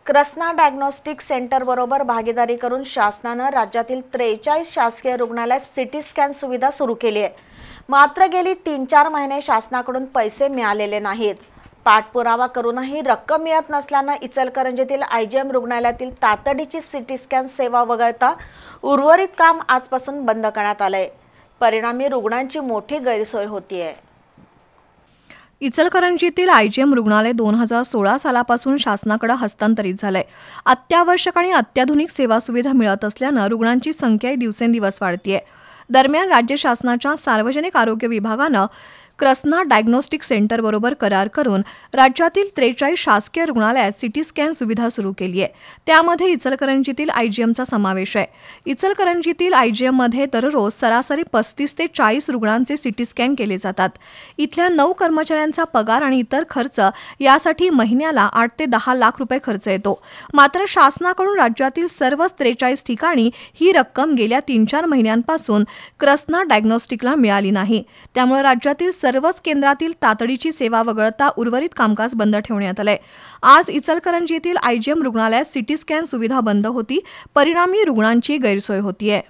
Krishna diagnostic centre बरोबर भागीदारी करून शासनाने राज्यातील 43 शासकीय रुग्णालयात सिटी स्कॅन सुविधा सुरू केली आहे। मात्र गेली 3-4 महिने शासनाकडून पैसे मिळालेले नाहीत। पाठपुरावा करूनही रक्कम मिळत नसल्याने इचलकरंजीतील आयजीएम रुग्णालयातील तातडीची सिटी स्कॅन सेवा वगळता उर्वरित काम आजपासून बंद करण्यात आले। परिणामी रुग्णांची मोठी गैरसोय होतीये। इचलकरंजीतील आयजीएम रुग्णालय 2016 सालापासून शासनाकडे हस्तांतरित झालंय। अत्यावश्यक आणि अत्याधुनिक सेवा सुविधा मिळत असल्याने रुग्णांची संख्या दिवसेंदिवस वाढतीये। दरम्यान राज्य शासनाच्या सार्वजनिक आरोग्य विभागाने कृष्णा डायग्नोस्टिक सेंटर बरोबर करार करून राज्यातील 43 शासकीय रुग्णालयात सिटी स्कॅन सुविधा सुरू केली आहे। त्यामध्ये इचलकरंजीतील आयजीएमचा समावेश आहे। इचलकरंजीतील आयजीएममध्ये दररोज सरासरी 35 ते 40 रुग्णांचे सिटी स्कॅन केले जातात। इथल्या 9 कर्मचाऱ्यांचा पगार आणि इतर खर्च यासाठी महिन्याला 8 ते 10 लाख रुपये खर्च येतो। मात्र शासनाकडून राज्यातील सर्व 43 ठिकाणी ही रक्कम गेल्या 3-4 महिन्यांपासून कृष्णा डायग्नोस्टिकला मिळाली नाही। त्यामुळे राज्यातील सर्वच केंद्रातील तातडीची सेवा वगळता उर्वरित कामकाज बंद ठेवण्यात आले। आज इचलकरंजीतील आयजीएम रुग्णालयात सिटी स्कॅन सुविधा बंद होती। परिणामी रुग्णांची गैरसोय होतीये।